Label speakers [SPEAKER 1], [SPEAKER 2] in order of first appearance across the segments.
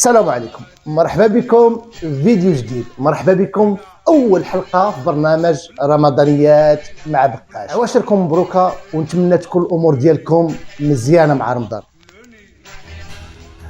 [SPEAKER 1] السلام عليكم، مرحبا بكم في فيديو جديد. مرحبا بكم في اول حلقه في برنامج رمضانيات مع بقاش. عواشركم مبروكه ونتمنى تكون الامور ديالكم مزيانه مع رمضان.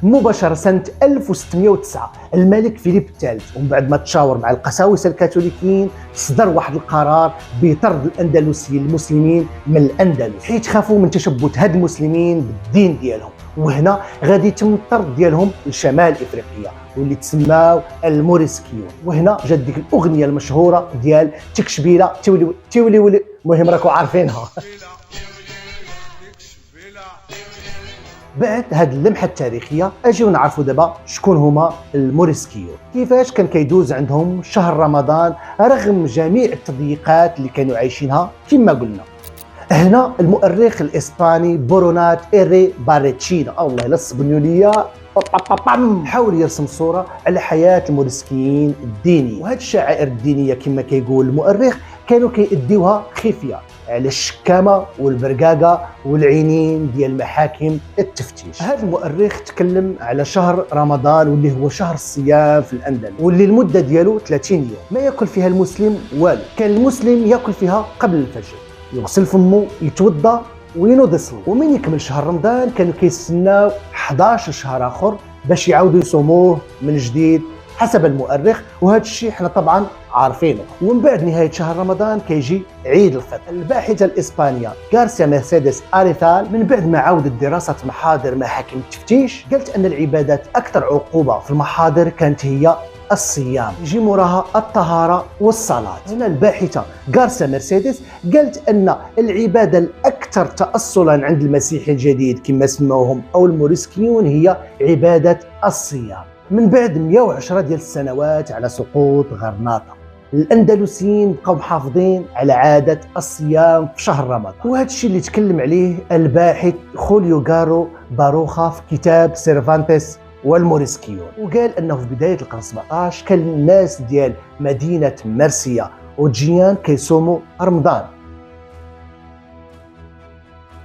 [SPEAKER 1] مباشرة سنة 1609 الملك فيليب الثالث ومن بعد ما تشاور مع القساوسة الكاثوليكيين صدر واحد القرار بطرد الأندلسيين المسلمين من الأندلس، حيت خافوا من تشبث هاد المسلمين بالدين ديالهم، وهنا غادي يتم الطرد ديالهم لشمال افريقيا واللي تسماو الموريسكيون. وهنا جات ديك الاغنيه المشهوره ديال تكشبيله تولي تولي ولي، المهم راكم عارفينها. بعد هاد اللمحه التاريخيه اجيو نعرفوا دابا شكون هما الموريسكيون، كيفاش كان كيدوز عندهم شهر رمضان رغم جميع التضييقات اللي كانوا عايشينها. كما قلنا هنا المؤرخ الاسباني برونات إيري باريتشينا، الله لا صبنوا ليا، حاول يرسم صوره على حياه الموريسكيين الدينيه. وهاد الشعائر الدينيه كما كيقول المؤرخ كانوا كيأديوها خفيه على الشكامه والبرقاقه والعينين ديال محاكم التفتيش. هذا المؤرخ تكلم على شهر رمضان واللي هو شهر الصيام في الاندلس، واللي المده ديالو 30 يوم ما ياكل فيها المسلم والو. كان المسلم ياكل فيها قبل الفجر، يغسل فمه، يتوضا وينوض يصلي. ومن يكمل شهر رمضان كانوا كيستناو 11 شهر اخر باش يعاودوا يصوموه من جديد حسب المؤرخ، وهذا الشيء حنا طبعا عارفينه. ومن بعد نهايه شهر رمضان كيجي عيد الفطر. الباحثه الاسبانيه غارسيا مرسيدس اريثال من بعد ما عاودت دراسه محاضر محاكم التفتيش قالت ان العبادات اكثر عقوبه في المحاضر كانت هي الصيام، يجي موراها الطهاره والصلاه. هنا الباحثه غارسيا مرسيدس قالت ان العباده الاكثر تاصلا عند المسيح الجديد كما سموهم او الموريسكيون هي عباده الصيام. من بعد 110 ديال السنوات على سقوط غرناطه الاندلسيين بقاو محافظين على عاده الصيام في شهر رمضان، وهذا الشيء اللي تكلم عليه الباحث خوليو غارو باروخا في كتاب سيرفانتس والموريسكيون. وقال انه في بدايه القرن 17 كان الناس ديال مدينه مرسيا وجيان كيصوموا رمضان.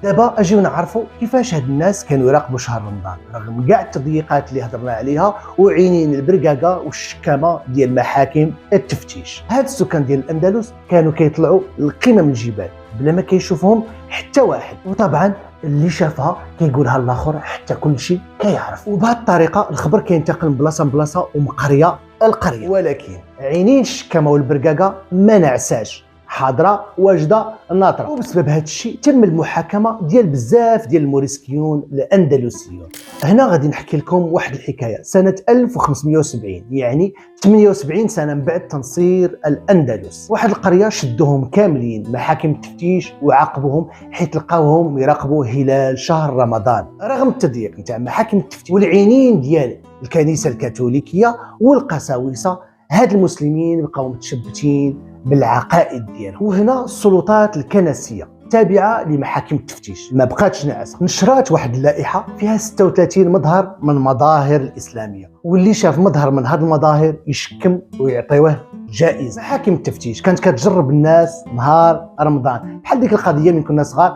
[SPEAKER 1] دابا اجيو نعرفوا كيفاش هاد الناس كانوا يراقبوا شهر رمضان رغم كاع التضييقات اللي هضرنا عليها وعينين البرقاقه والشكامه ديال محاكم التفتيش. هاد السكان ديال الاندلس كانوا كيطلعوا لقمم الجبال بلا ما كيشوفهم حتى واحد، وطبعا اللي شافها كيقولها الاخر حتى كل شيء كيعرف. وبهذه الطريقه الخبر كينتقل من بلاصه لبلاصه ومن قريه لقريه. ولكن عينين الشكامه والبرقاقه ما نعساش، حاضره واجده ناطره. وبسبب هذا الشيء تم المحاكمه ديال بزاف ديال الموريسكيون الاندلسيون. هنا غادي نحكي لكم واحد الحكايه. سنه 1570 يعني 78 سنه من بعد تنصير الاندلس، واحد القريه شدوهم كاملين محاكم التفتيش وعاقبوهم حيت لقاوهم يراقبوا هلال شهر رمضان رغم التضييق نتاع محاكم التفتيش والعينين ديال الكنيسه الكاثوليكيه والقساوسه. هاد المسلمين بقاو متشبتين بالعقائد ديالهم. وهنا السلطات الكنسيه تابعه لمحاكم التفتيش ما بقاتش ناعسه، نشرات واحد اللائحه فيها 36 مظهر من مظاهر الاسلاميه، واللي شاف مظهر من هذه المظاهر يشكم ويعطيوه جائزه. محاكم التفتيش كانت كتجرب الناس نهار رمضان بحال ديك القضيه من كنا صغار،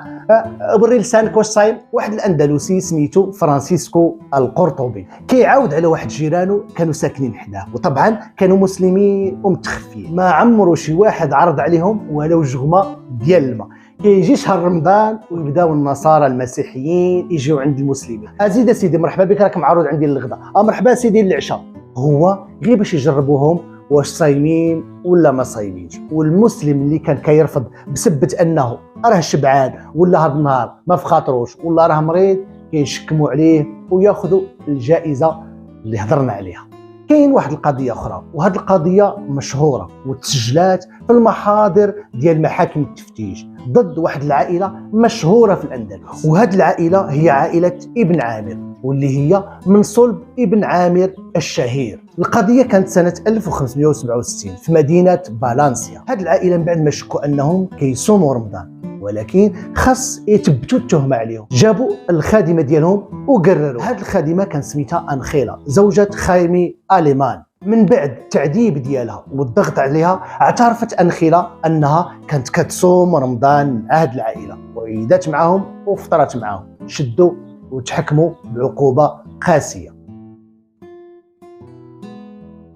[SPEAKER 1] بري لسانك واش صايم. واحد الاندلسي سميتو فرانسيسكو القرطبي كيعاود على واحد جيرانو كانوا ساكنين حداه، وطبعا كانوا مسلمين ومتخفيين، ما عمرو شي واحد عرض عليهم ولو جغمه ديال الماء. كيجي شهر رمضان ويبداو النصارى المسيحيين يجيو عند المسلمين، ازيد سيدي مرحبا بك راك معروض عندي الغداء، مرحبا سيدي العشاء، هو غير باش يجربوهم واش صايمين ولا ما صايمينش. والمسلم اللي كان كيرفض بسبه انه راه شبعان ولا هذا النهار ما في خاطروش ولا راه مريض كيشكموا عليه وياخذوا الجائزه اللي هضرنا عليها. كاين واحد القضيه اخرى، وهذه القضيه مشهوره وتسجلات في المحاضر ديال محاكم التفتيش ضد واحد العائله مشهوره في الاندلس، وهذه العائله هي عائله ابن عامر واللي هي من صلب ابن عامر الشهير. القضيه كانت سنه 1567 في مدينه فالنسيا. هذه العائله من بعد ما شكوا انهم كيصوموا رمضان ولكن خاص يثبتوا التهمه عليهم، جابوا الخادمه ديالهم وقرروا. هذه الخادمه كان سميتها انخيله زوجة خايمي اليمان. من بعد التعذيب ديالها والضغط عليها اعترفت انخيله انها كانت كتصوم رمضان مع هذه العائله، وعيدت معهم وفطرت معهم، شدوا وتحكموا بعقوبه قاسيه.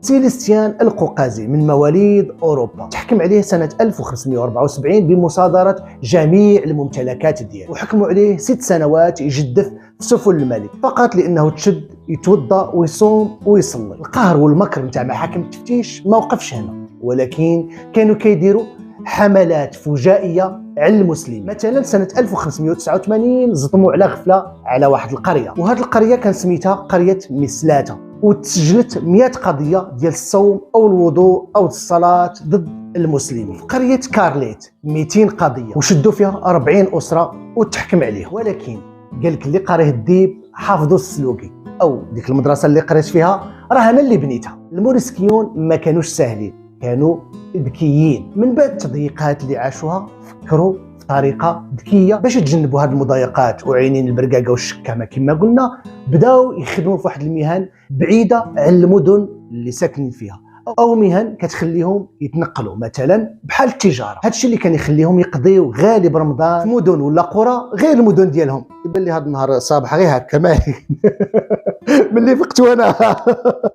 [SPEAKER 1] سيليستيان القوقازي من مواليد أوروبا، تحكم عليه سنة 1574 بمصادرة جميع الممتلكات ديالو، وحكموا عليه 6 سنوات يجدف في سفن الملك فقط لأنه تشد يتوضا ويصوم ويصلي. القهر والمكر نتاع محاكم التفتيش ما وقفش هنا، ولكن كانوا كيديروا حملات فجائيه على المسلمين. مثلا سنه 1589 زطموا على غفله على واحد القريه، وهذه القريه كان سميتها قريه مسلاته، وتسجلت 100 قضيه ديال الصوم او الوضوء او الصلاه ضد المسلمين. في قريه كارليت 200 قضيه وشدوا فيها 40 اسره وتحكم عليهم. ولكن قال لك اللي قريه الديب حافظوا السلوكي، او ديك المدرسه اللي قريت فيها راه انا اللي بنيتها. الموريسكيون ما كانوش ساهلين، كانوا ذكيين. من بعد التضييقات اللي عاشوها فكروا في طريقه ذكيه باش يتجنبوا هذه المضايقات وعينين البرقاقه والشكامه كما قلنا. بداو يخدموا في واحد المهن بعيده عن المدن اللي ساكنين فيها، او مهن كتخليهم يتنقلوا، مثلا بحال التجاره. هادشي اللي كان يخليهم يقضيو غالب رمضان في مدن ولا قرى غير المدن ديالهم. يبان لي هذا النهار صباح غير هكا ملي فقت وانا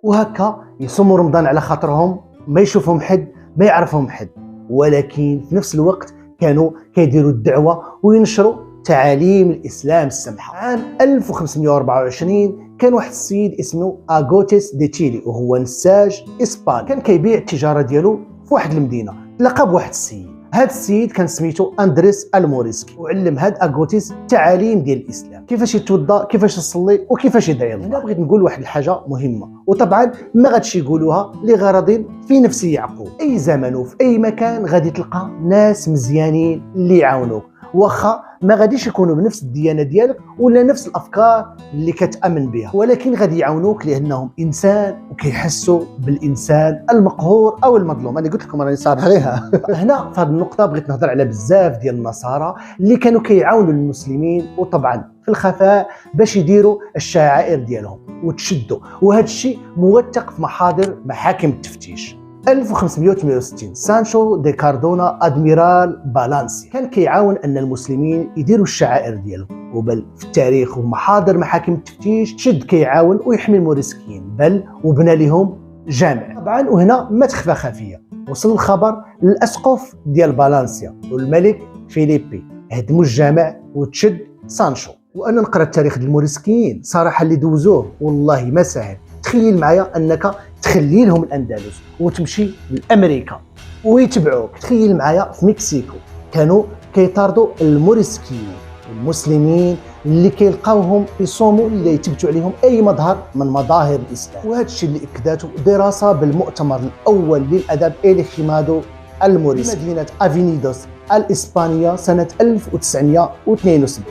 [SPEAKER 1] وهكا يصوموا رمضان على خاطرهم، ما يشوفهم حد، ما يعرفهم حد، ولكن في نفس الوقت كانوا كيديروا الدعوه وينشروا تعاليم الاسلام السمحه. عام 1524 كان واحد السيد اسمه اغوتيس دي تشيلي، وهو نساج اسباني، كان كيبيع التجاره ديالو في واحد المدينه. تلاقى بواحد السيد، هذا السيد كان سميتو اندريس الموريسكي، وعلم هاد اغوتيس تعاليم ديال الاسلام، كيفاش يتوضا، كيفاش يصلي، وكيفاش يدعي الله. هنا بغيت نقول واحد الحاجه مهمه، وطبعا ما غاديش يقولوها لغرض في نفس يعقوب. اي زمن وفي اي مكان غادي تلقى ناس مزيانين اللي يعاونوك، واخا ما غاديش يكونوا بنفس الديانه ديالك ولا نفس الافكار اللي كتامن بها، ولكن غادي يعاونوك لانهم انسان وكيحسوا بالانسان المقهور او المظلوم. انا قلت لكم راني صار عليها هنا في هذه النقطه بغيت نهضر على بزاف ديال النصارى اللي كانوا كيعاونوا المسلمين، وطبعا في الخفاء باش يديروا الشعائر ديالهم وتشدوا، وهذا الشيء موثق في محاضر محاكم التفتيش. 1568 سانشو دي كاردونا ادميرال بالانسي كان كيعاون ان المسلمين يديروا الشعائر ديالهم، وبل في التاريخ ومحاضر محاكم التفتيش شد كيعاون ويحمي الموريسكيين، بل وبنى لهم جامع. طبعا وهنا ما تخفى خفيه، وصل الخبر للاسقف ديال بالانسيا والملك فيليبي، هدموا الجامع وتشد سانشو. وانا نقرا التاريخ ديال الموريسكيين صراحه اللي دوزوه والله ما سهل. تخيل معايا انك تخلي لهم الاندلس وتمشي لامريكا ويتبعوك. تخيل معايا في مكسيكو كانوا كيطاردوا الموريسكيين المسلمين اللي كيلقاوهم يصوموا ولا يتبتوا عليهم اي مظهر من مظاهر الاسلام. وهذا الشيء اللي اكدته دراسه بالمؤتمر الاول للادب اليخيمادو الموريسكي في مدينه افينيدوس الاسبانيه سنه 1972.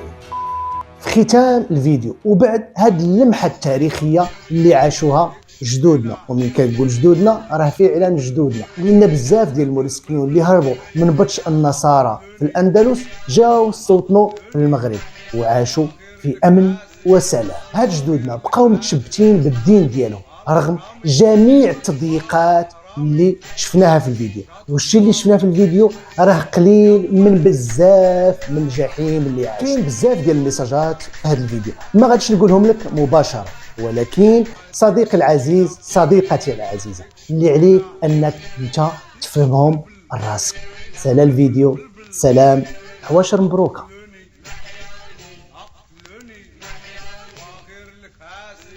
[SPEAKER 1] في ختام الفيديو وبعد هذه اللمحه التاريخيه اللي عاشوها جدودنا، ومن كنقول جدودنا راه فعلا جدودنا، لان بزاف ديال الموريسكيون اللي هربوا من بطش النصارى في الاندلس جاوا استوطنوا في المغرب وعاشوا في امن وسلام. هاد جدودنا بقاو متشبتين بالدين ديالهم رغم جميع التضييقات اللي شفناها في الفيديو. والشيء اللي شفناه في الفيديو راه قليل من بزاف من الجحيم اللي عاش. كاين بزاف ديال الميساجات في هذا الفيديو ما غاديش نقولهم لك مباشره، ولكن صديقي العزيز صديقتي العزيزه اللي عليك انك انت تفهمهم راسك. سلام الفيديو، سلام، حواشر مبروكه.
[SPEAKER 2] غير لك هاسي